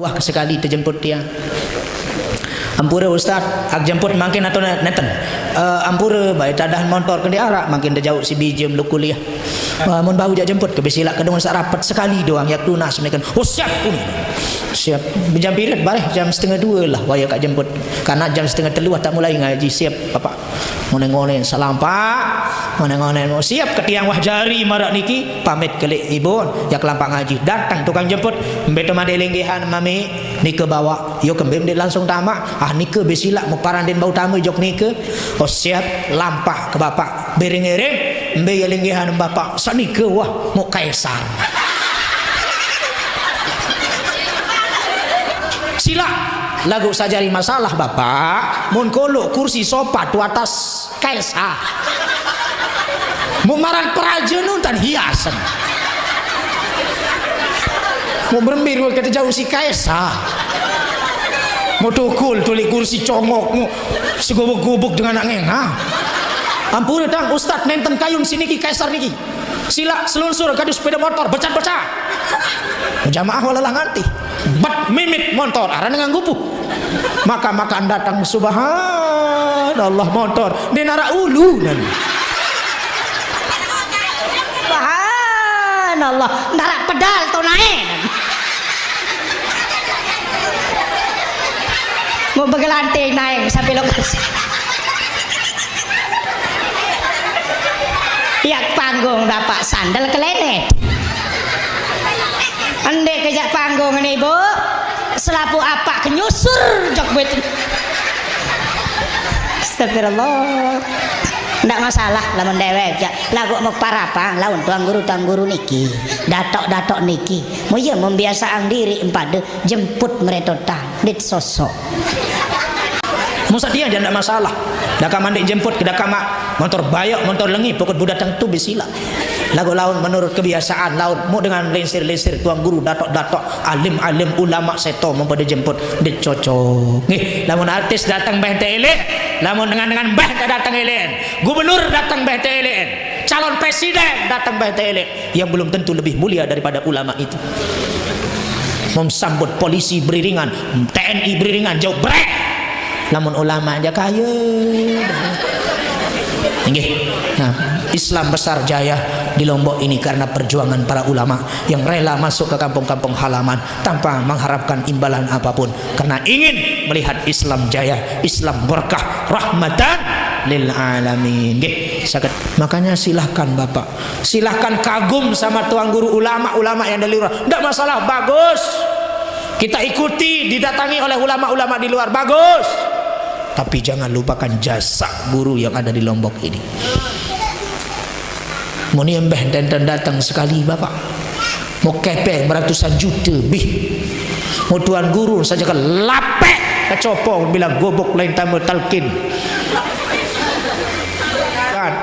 wah sekali terjemput dia. Ampura ustaz, ak jemput makin atau neten. Ampura baik tadah motor ke dia arak makin dah jauh si bijim lu kuliah. Mun bau jak jemput ke besilak ke dengan rapat sekali doang yak tunas menekan. Oh siap pun. Siap jam pirit bareh jam 1:30 lah waya kak jemput. Karena jam 1:30 tak mulai ngaji siap bapak. Ngonen-ngonen salam pak. Ngonen-ngonen mau siap ke tiang wah jari marak niki pamit kelek ibu yak lampak ngaji. Datang tukang jemput mbeto made lenggehan mami nike bawa. Yo kembem dia langsung tamak. Nike besilak mau paranden bau tamu jok nike. Oh siap lampah ke bapak bereng-ereng mbe lenggehan bapak sanike wah mau kaisar. Sila lagu sajari masalah bapak mun kolok kursi sofa tu atas kaisar. Mau marang peraja nuntan hiasan. Mau berembir kita jauh si kaisar. Mau tukul tulik kursi congok mau segobok-gobok dengan anak ngengah. Ampun datang ustad nenten kayun sini ki kaisar niki. Sila selunsur kadu sepeda motor becat-becat. Jamaah walalah nganti. Bat mimit motor arah dengan gupuh. Maka datang subhanallah motor denara ulu nan. Subhanallah darat pedal to naik. Mau begelanting naik sampai lokasi. Yak panggung dapat sandal kelenet. Andek kejak panggung ini bu, selapu apa kenyusur jok bet. Astagfirullah. Ndak masalah lamun dewek ya. Lagu mau parapang lawan tuang guru niki. Datok niki. Mau ya membiasaan diri empade jemput meretotan dit sosok. Musa dia jangan masalah. Daka mandi jemput ke daka mak motor bayok motor lengi pokok budak tang tu bisila. Lagu laun menurut kebiasaan laun mau dengan lensir tuang guru datok alim ulama seto mempada jemput dit cocok. Nih lamun artis datang beh tele, lamun dengan beh datang elen, gubernur datang beh tele, calon presiden datang beh tele yang belum tentu lebih mulia daripada ulama itu. Memsambut polisi beriringan, TNI beriringan jauh brek. Namun ulama aja kaya. Nah, Islam besar jaya di Lombok ini karena perjuangan para ulama yang rela masuk ke kampung-kampung halaman tanpa mengharapkan imbalan apapun karena ingin melihat Islam jaya, Islam berkah, rahmatan lil alamin. Makanya silahkan bapak, silahkan kagum sama tuan guru ulama yang dari luar, tidak masalah, bagus. Kita ikuti didatangi oleh ulama-ulama di luar, bagus. Tapi jangan lupakan jasa guru yang ada di Lombok ini. Mau ni embeh dan datang sekali bapak. Mau kepeng beratusan juta bih. Mau tuan guru saja ke lapek kecopong bilang gobok lain tambah talqin. Kan.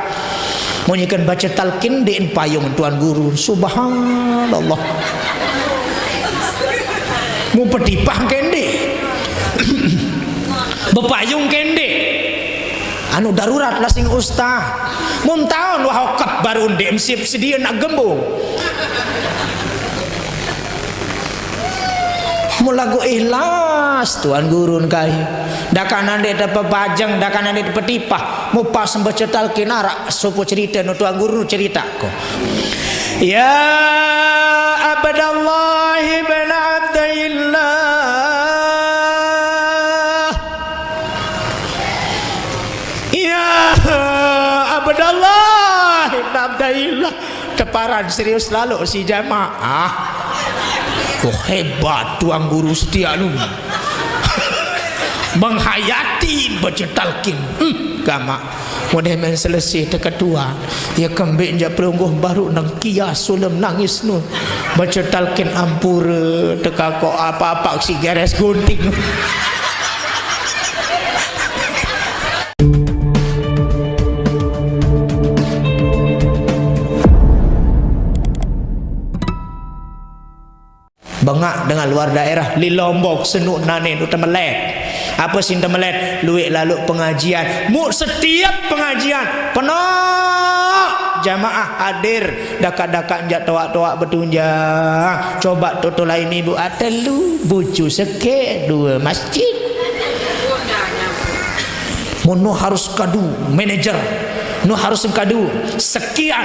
Mau nyikan baca talqin diin payung tuan guru. Subhanallah. Mau pedipah kende. Bepayung kende anu darurat lah sing ustaz mun taon wah hokap baru ndek siap sedia nak gembung mun lagu ikhlas tuan gurun kai dakanan dia dapat pajang dakanan dia dapat tipah mu pas membaca talqin arak sopo cerita no tuan guru cerita ko ya abdallah bin abdillah Abdallah Abdillah keparan serius lalu si jamaah. Oh hebat tuang guru setia nu menghayati baca talqin gama model men selesai dekat tua ya kembing je pelungguh baru nang kias sulam nangis nu baca talqin ampura teka kok apa-apa si garis gunting. Bengak dengan luar daerah di Lombok senuk nane nu temelet. Apa sih temelet? Luik lalu pengajian. Mu setiap pengajian penuh jamaah hadir dakak-dakak njak toak-toak bertunjang coba toto lain ibu atelu bucu seke dua masjid nu harus kadu manajer nu harus kadu sekian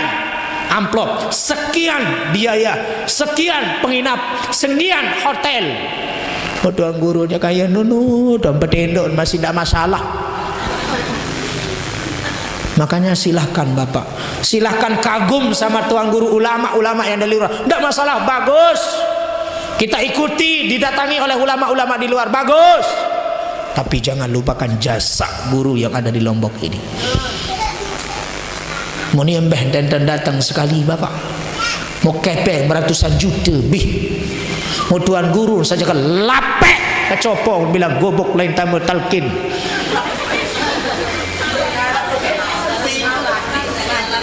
amplop sekian biaya sekian penginap sekian hotel tuan gurunya kaya nunu dan petendok masih tidak masalah. Makanya silahkan bapak, silahkan kagum sama tuan guru ulama-ulama yang dari luar, tidak masalah, bagus. Kita ikuti, didatangi oleh ulama-ulama di luar, bagus. Tapi jangan lupakan jasa guru yang ada di Lombok ini. Mau niembeh dan datang sekali bapak, mau kepeng beratusan juta bih. Mau tuan guru saja kan lapek kecopong bilang gobok lain tamu talkin.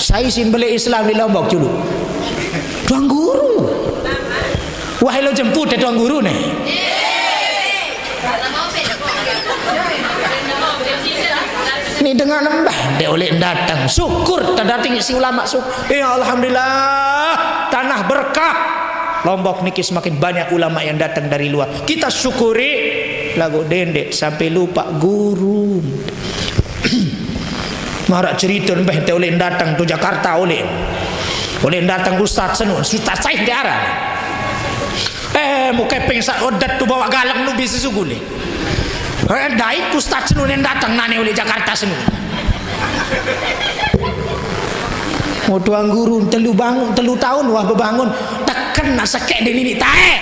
Saya isin beli Islam di Lombok dulu. Tuan guru. Wahai lo jemput tuan guru nih. Ini dengan lembah dia oleh datang. Syukur terdating si ulama syukur. Ya alhamdulillah tanah berkah. Lombok niki semakin banyak ulama yang datang dari luar. Kita syukuri lagu dendek sampai lupa guru. Marak cerita mbah teh oleh datang tu Jakarta oleh datang Ustaz Senu Ustaz Said di arah. Mau kepeng sak odat tu bawa galang nu bisa sugule. Dai Ustaz Senu yang datang nane oleh Jakarta Senu. Mau tuang guru telu tahun wah bebangun tekan nak sekek de nini tae.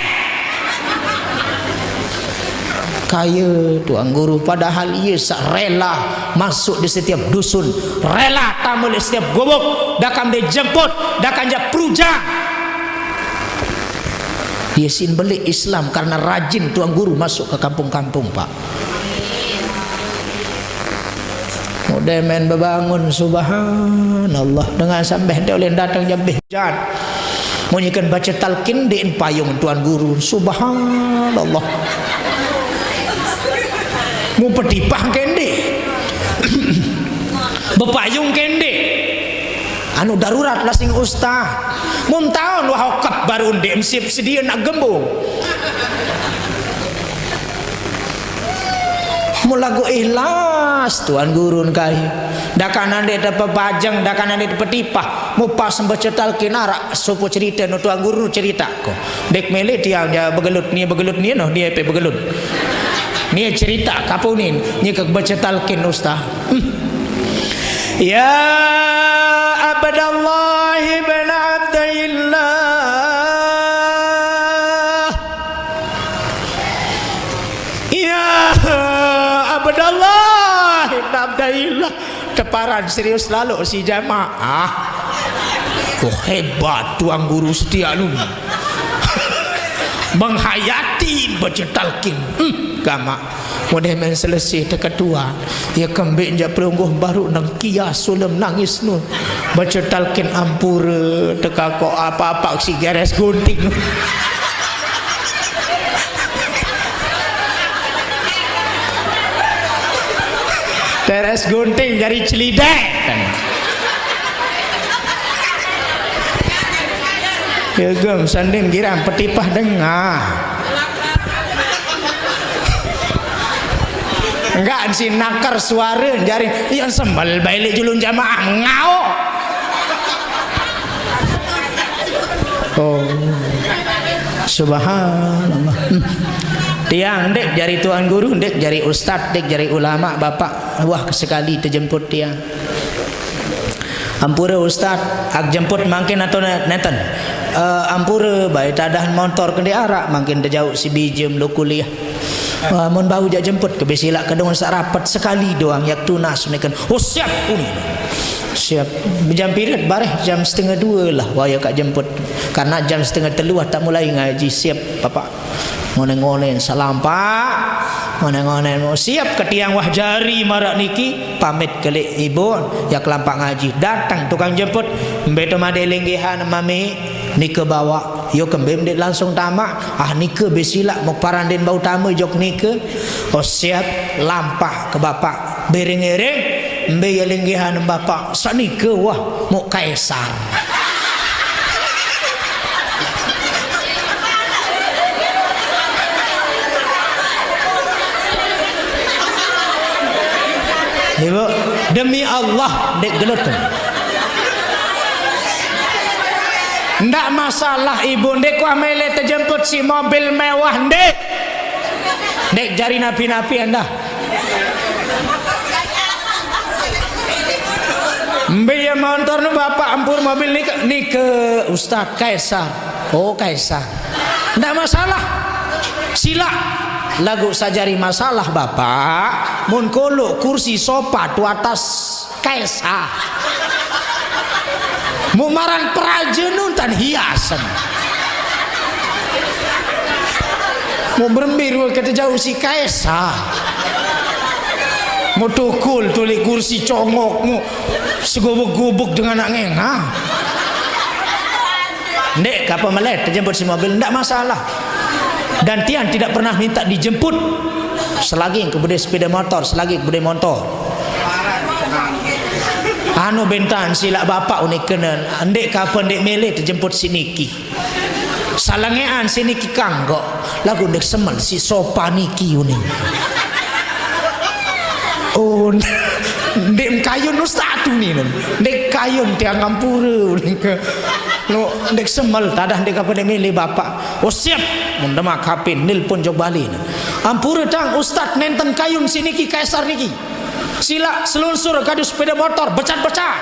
Kaya tuang guru padahal ia rela masuk di setiap dusun, rela tampil di setiap gobok, dakam dia jemput, dakam dia pruja. Dia sin beli Islam karena rajin tuang guru masuk ke kampung-kampung pak. Udah main berbangun subhanallah dengan sampai dia oleh datang jambih jan. Munyikan baca talqin di payung tuan guru subhanallah. Mau petipah kende bepayung kende anu darurat lah sing ustaz mum tahun wah hokap baru ndek siap sedia nak gembung mulagu ikhlas tuan gurun kai dakanan dia dapat pajang dakanan dia petipah mau pas membaca talqin arak sopo cerita no tuan guru cerita ko dek mele dia begelut ni no dia pe begelut ni cerita kapunin ni ke baca talqin ustaz ya Abdallah ibn Abdillah ya Abdallah ibn Abdillah keparan serius lalu si jamaah hebat tuang guru setia lu menghayati baca talqin gama mudah men selesai dekat tua ya kembing je pelungguh baru nang kias sulam nangis nu baca talqin ampura teka kok apa-apa si garis gunting teres gunting dari celidek ya gem sanding giram petipah dengah enggak si nakar suara jari yang sembal balik julun jamaah ngau oh subhanallah tiang dek jari tuan guru dek jari ustad dek jari ulama bapak wah sekali terjemput tiang ampura ustad ak jemput makin atau neten ampura baik tadah motor ke diarak makin terjauh si bijem lo kuliah mun bau jak jemput ke besilak kedung sak rapat sekali doang yak tunas menekan oh siap uni siap jam pirit bareh jam 1:30 lah waya kak jemput karena jam 2:30 tak mulai ngaji siap bapak ngonen-ngonen salam pak ngonen-ngonen mau siap ke tiang wah jari marak niki pamit kelik ibu yak lampak ngaji datang tukang jemput mbeto madelenggehan mami nike bawa yo kembem dek langsung tamak nike besilak mau paranden bau tamu jok nike oh siap lampah ke bapak bereng-ereng mbe ya linggihan bapak sanika wah mau kaisar. Ibu, demi Allah dek geloten. Ndak masalah ibu ndek ku amele terjemput si mobil mewah ndek. Ndek jari napi-napi anda. Mbiya motor nu bapak ampur mobil ni ke Ustaz Kaisar. Oh Kaisar. Ndak masalah. Sila lagu sajari masalah bapak mun kolo kursi sofa tu atas Kaisar. Mumaran prajenun tan hiasan. Mau berembiru kata jauh si Kaisar. Mau tukul tulik kursi congok mu segubuk-gubuk dengan anak ngengah. Ndek kapal melet terjemput si mobil ndak masalah. Dan Tian tidak pernah minta dijemput selagi kemudian sepeda motor, selagi kemudian motor. Anu bentan sila bapak unik kena ndek kapan ndek mele terjemput si Niki. Salangean si Niki kanggo lagu ndek semel si sopa Niki unik. Oh ndek kayun ustaz tu ni ndek kayun tiang ngampura unik. No ndek semel tadah ndek kapan ndek mele bapak. Oh siap mendemak kapin nilpon jog bali. Ampura tang ustaz nenten kayun si Niki Kaisar Niki. Sila selunsur kadu sepeda motor becat-becat.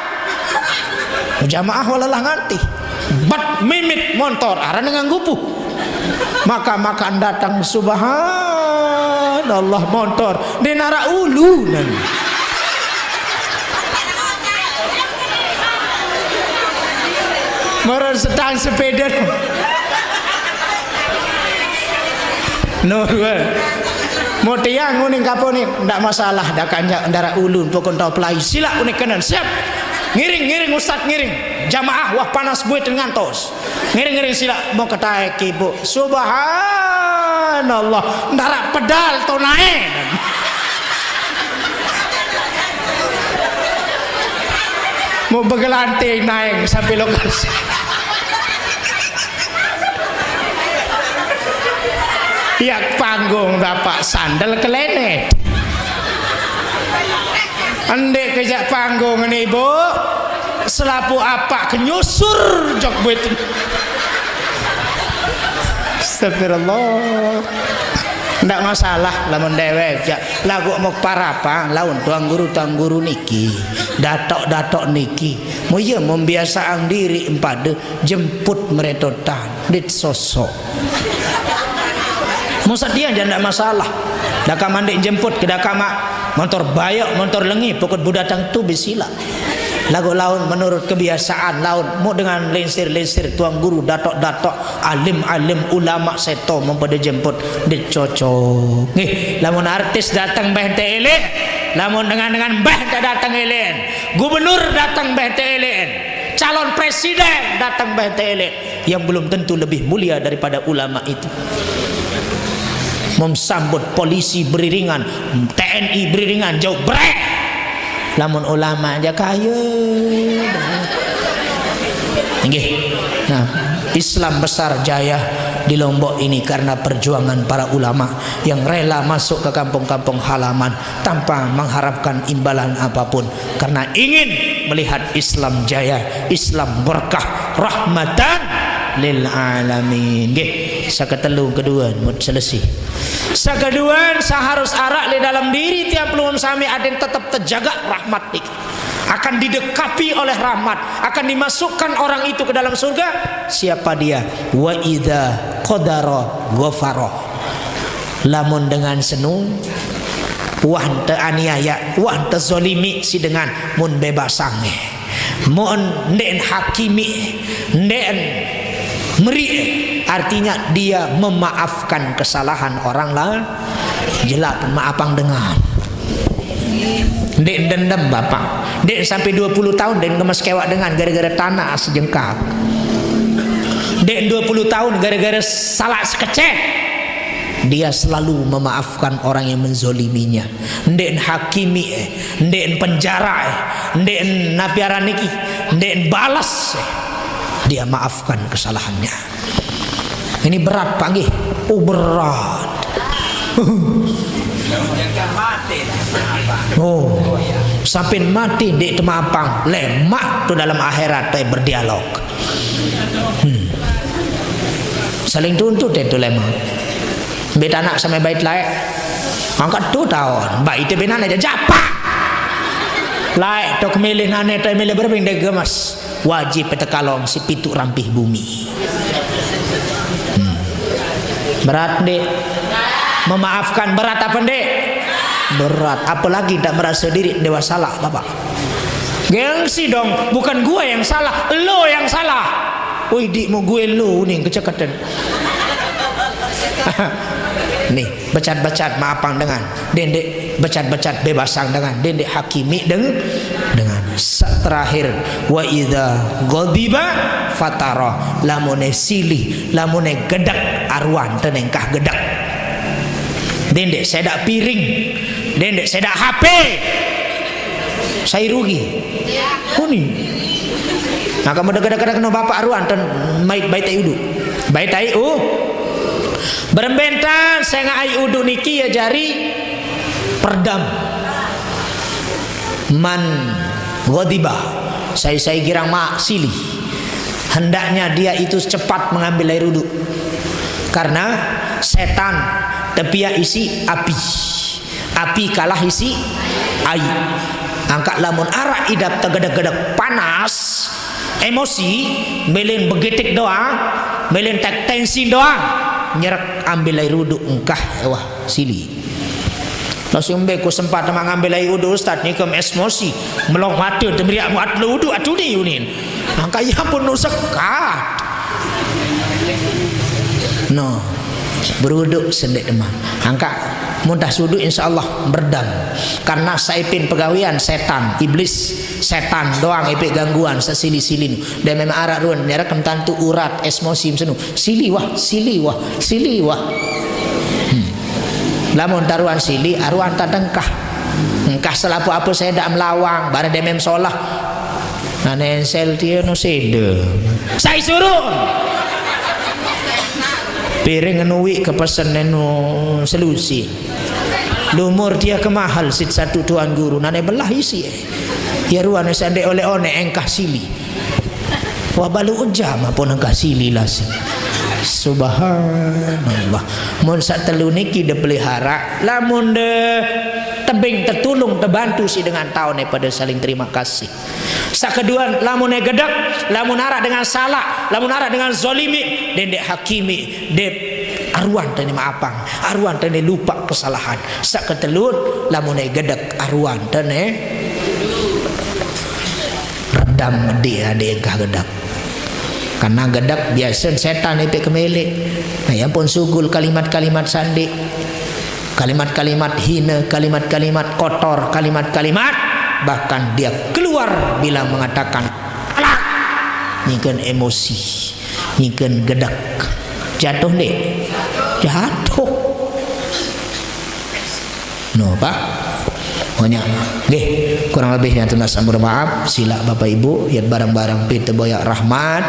Jamaah walalah nganti. Bat mimit motor aran dengan gupuh. Maka makan datang subhanallah motor dinara ulu nan. Maron sedang sepeda. Norway. Mau tiang uning kaponi ndak masalah dak kanjak ndara ulun pokon tau pelai sila unik kanan siap ngiring ustaz ngiring jamaah wah panas buit ngantos ngiring sila mau ketaek ibu subhanallah ndara pedal to naik mau begelanting naik sampai lokasi. Yak panggung bapak sandal kelenet. Andek kejak panggung ini ibu selapu apa kenyusur jok buat. Astagfirullah. Ndak masalah lamun dewek ya lagu mok parapa laun tuang guru niki datok niki mau ya membiasaan diri empade jemput meretotan dit sosok. Musa dia jangan masalah. Daka mandi jemput ke daka mak motor bayok motor lengi pokok budatang tu bisila. Lagu laun menurut kebiasaan laun mau dengan lensir tuang guru datok alim ulama seto mempada jemput dicocok. Nih lamun artis datang BTL, lamun dengan datang elen, gubernur datang BTL, calon presiden datang BTL yang belum tentu lebih mulia daripada ulama itu. Memsambut polisi beriringan, TNI beriringan jauh brek. Lamun ulama aja kaya. Nggih. Nah, Islam besar jaya di Lombok ini karena perjuangan para ulama yang rela masuk ke kampung-kampung halaman tanpa mengharapkan imbalan apapun karena ingin melihat Islam jaya, Islam berkah, rahmatan lil alamin. Nggih. Sakatelu kedua mut selesai. Sakeduan saharus arak di dalam diri tiap luhum sami aden tetap terjaga rahmat dik. Akan didekapi oleh rahmat, akan dimasukkan orang itu ke dalam surga. Siapa dia? Wa idza qadara ghafara. Lamun dengan senu wah teu aniaya, wah teu zalimi si dengan mun bebasange. Mun nden hakimi, nden meri artinya dia memaafkan kesalahan orang lain. Jelak maafang dengan dek dendam bapak dek sampai 20 tahun dan kemas kewak dengan gara-gara tanah sejengkak dek 20 tahun gara-gara salah sekecek dia selalu memaafkan orang yang menzoliminya. Ndek hakimi ndek penjara ndek napiaran iki, ndek balas dia maafkan kesalahannya. Ini berat Pak nggih. Oh berat. Oh, sampai mati di temapang lemak tu dalam akhirat tu berdialog. Saling tuntut itu lemak. Bet anak sampai bait laik angkat 2 tahun baik itu benar aja japa laik tok milih nane tu milih berping de gemas wajib petekalong si pitu rampih bumi. Berat dek memaafkan, berat apa dek? Berat, apalagi tak merasa diri dewa salah bapak. Gengsi dong, bukan gue yang salah, lo yang salah. Wih dik mau gue lo nih kecekatan. Nih becat-becat maafang dengan dendek, becat-becat bebasang dengan dendek hakimi dengan terakhir wa idza ghadiba fatara lamune silih lamune gedak arwan tenengkah gedak dendek sedak piring dendek sedak HP saya rugi kuni maka mendekat-dekat kena bapak arwan ten bait udu bait berembentan saya ngai udu niki ya jari perdam man ghadiba saya girang mak silih hendaknya dia itu cepat mengambil air wudu karena setan tepia isi api kalah isi air angkat lamun arak idap tegedek-gedek panas emosi melin begitik doang melin tek tensi doang nyerek ambil air wudu engkah wah silih langsung beku sempat mengambil air wudu Ustaz ni kem emosi melong mati temriak muat wudu atuni unin angka ya pun sekat no berwuduk sendek demam angka mudah sudu insyaallah berdam karena saipin pegawian setan iblis setan doang ipik gangguan sesili-silin dan memang arak ruan nyara kentantu urat emosi senu sili wah lamun taruan sili aruan tadengkah engkah selapu apa saya dak melawang barang demem solah nanensel dia no sede saya suruh piring nui kepesen nenu selusi lumur dia kemahal sit satu tuan guru nane belah isi ya ruan sande oleh engkah sili wa balu ujam apa engkah sili lah si subhanallah mun sak telu niki de pelihara lamun de tebing tertulung terbantu si dengan tahun pada saling terima kasih sak kedua lamun gedak lamun arak dengan salah lamun arak dengan zolimi dendek hakimi de arwan tani maapang arwan tani lupa kesalahan sak ketelut lamun gedak arwan tani redam dia engkah gedak karena gedak biasa setan ipik kemele nah ya pun sugul kalimat-kalimat sandi kalimat-kalimat hina kalimat-kalimat kotor kalimat-kalimat bahkan dia keluar bila mengatakan alak nyikan emosi nyikan gedak jatuh dek jatuh no pak banyak nggih kurang lebihnya tunas ampun maaf sila Bapak Ibu ya barang-barang pite boyak rahmat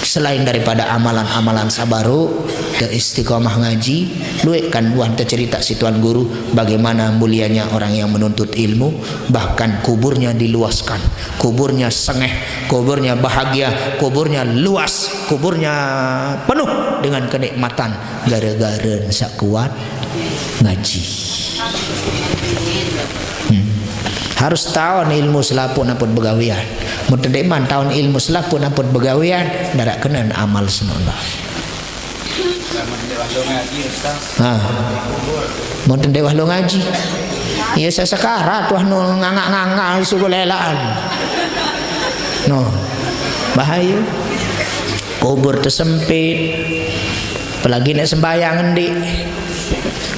selain daripada amalan-amalan sabaru dan istiqomah ngaji luek kan buan cerita si tuan guru bagaimana mulianya orang yang menuntut ilmu bahkan kuburnya diluaskan kuburnya sengeh kuburnya bahagia kuburnya luas kuburnya penuh dengan kenikmatan gara-gara sak kuat ngaji harus tahu ilmu selapun apun begawian mun deman tahun ilmu selapun apun begawian darak kenan amal senollah mun dewah lo ngaji ya sesekarat wah nu ngangak-ngangak suku lelaan no bahaya kubur tersempit apalagi nek sembahyang ngendi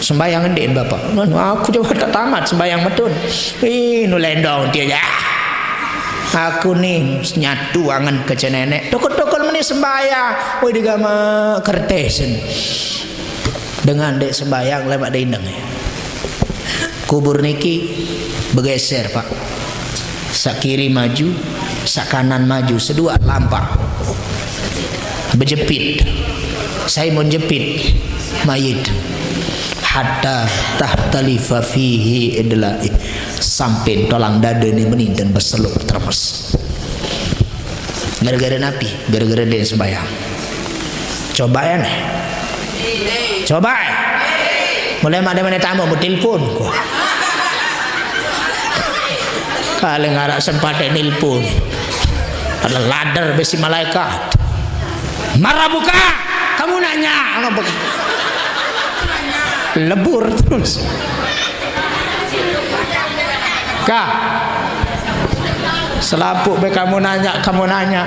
sembayang ngendi bapak aku coba tak tamat sembayang metun nu lendong dia ya aku nih nyatu angan ke nenek tokol-tokol meni sembayang woi digama kertesen dengan dek sembayang lemak dindeng. Kubur niki bergeser Pak, sak kiri maju, sak kanan maju, sedua lampah berjepit. Saya mau jepit mayit hatta tahtalifa fihi idla'i, sampai tolang dada ni benih dan berseluk termes. Gara-gara napi, gara-gara dia sembahyang. Coba ya nih, coba ya. Mulai mana tamu mau telepon kok. Kali ngarak sempat telepon, ada ladder besi malaikat. Marah buka, kamu nanya, lebur terus. Kak, selapuk be kamu nanya.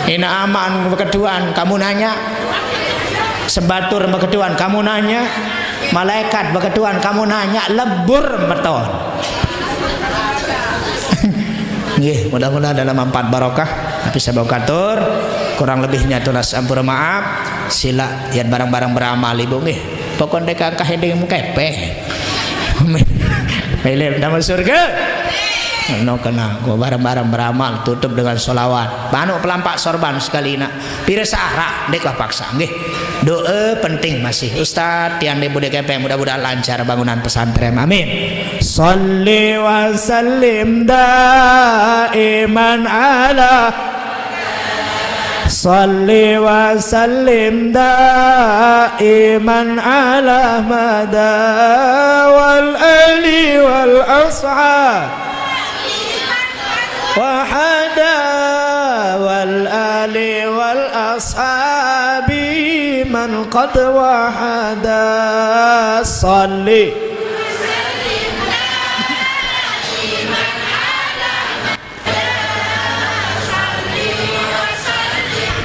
Ina aman bekeduan, kamu nanya. Sebatur bekeduan, kamu nanya. Malaikat bekeduan, kamu nanya. Lebur beton. Nggih, mudah-mudahan dalam manfaat barokah. Tapi saya katur, kurang lebihnya tulas ampura maaf. Sila lihat barang-barang beramal ibu nggih. Pokoknya kakak yang kepe. Pilih dalam surga. No kena gua barang-barang beramal tutup dengan solawat. Panu pelampak sorban sekali nak. Pira sahra dek paksa nggih. Doa penting masih. Ustaz tiang de bude kepe mudah-mudahan lancar bangunan pesantren. Amin. Shalli wa sallim daiman ala Salli wa sallim daiman ala mada wal ali wal ashab wahada wal ali wal ashabi man qad wahada. Salli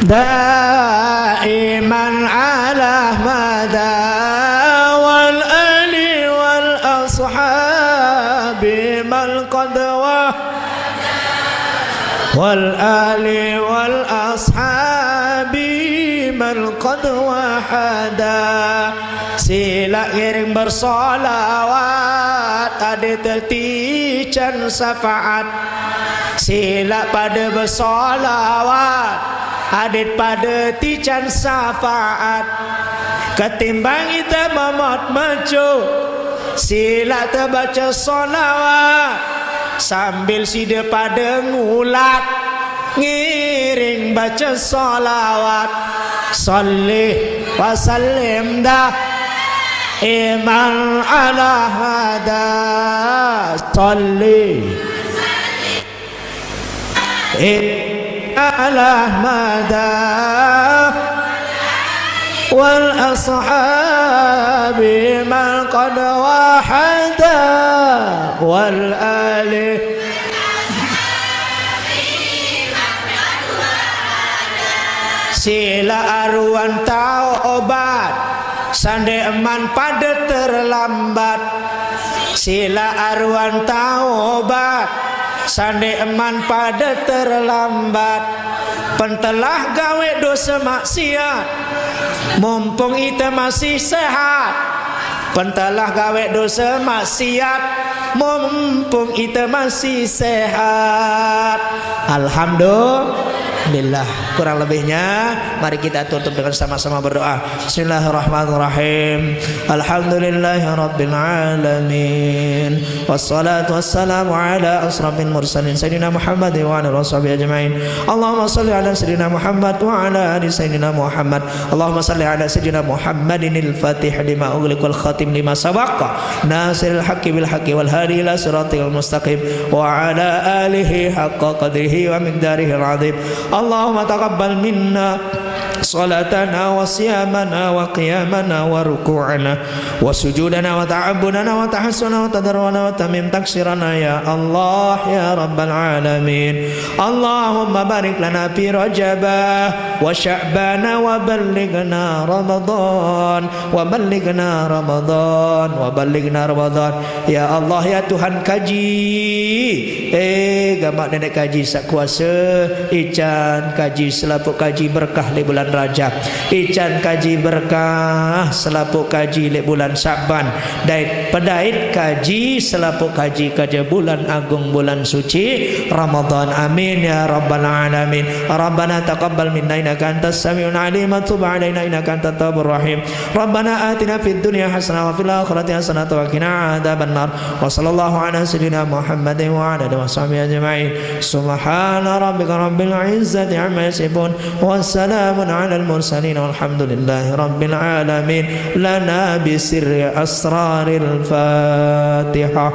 daiman ala mada wal ali wal ashabi man qad wal ali wal ashabi man qad wahada. Sila iring bersolawat ada tertican syafaat. Sila pada bersolawat adit pada tican syafaat. Ketimbang kita memot mecu sila terbaca solawat sambil sida pada ngulat ngiring baca solawat. Salli wa sallim dah iman ala hada. Salli ala mada wal ashabi man qad wahada wal ali sila aruan taubat sande eman pada terlambat. Sila aruan taubat sande eman pada terlambat. Pentelah gawe dosa maksiat mumpung ita masih sehat. Pentelah gawe dosa maksiat mumpung ita masih sehat. Alhamdulillah. Kurang lebihnya mari kita tutup dengan sama-sama berdoa. Bismillahirrahmanirrahim. Alhamdulillahirabbil alamin. Wassalatu wassalamu ala asrafil mursalin sayyidina Muhammad wa ala washabihi ajmain. Allahumma shalli ala sayyidina Muhammad wa ala ali sayyidina Muhammad. Allahumma shalli ala sayyidina Muhammadinil fatih lima ughliq wal khatim lima sabaqa nasiril haqqi bil haqqi wal hadi ila siratal mustaqim wa ala alihi haqqa qadrihi wa miqdarihi al azim. Allahumma taqabbal minna salatana wa siyamana wa qiyamana wa ruku'ana wa sujudana wa ta'abbudana wa tahassuna wa tadarruna wa tamim taksirana ya Allah ya rabbal alamin. Allahumma barik lana fi rajabah wa sya'bana wa ballighna ramadan wa ballighna ramadan wa ballighna ramadan ya Allah ya Tuhan kaji gamak nenek kaji sak kuasa ican kaji selapuk kaji berkah di bulan Rajab. Ican kaji berkah selapuk kaji lek bulan Syaban. Dait pedait kaji selapuk kaji kaja bulan agung bulan suci Ramadan. Amin ya rabbal alamin. Rabbana taqabbal minna innaka antas samiul alim wa tub alaina innaka antat tawwabur rahim. Rabbana atina fid dunya hasanah wa fil akhirati hasanah wa qina adzabannar. Wa sallallahu ala sayyidina Muhammadin wa ala alihi washabihi ajma'in. Subhana rabbika rabbil izzati amma yasifun wa salamun alal mursalin walhamdulillahi rabbil alamin. Lana bi sirri asraril Fatihah.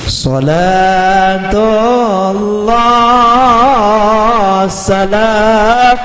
Salatullah salam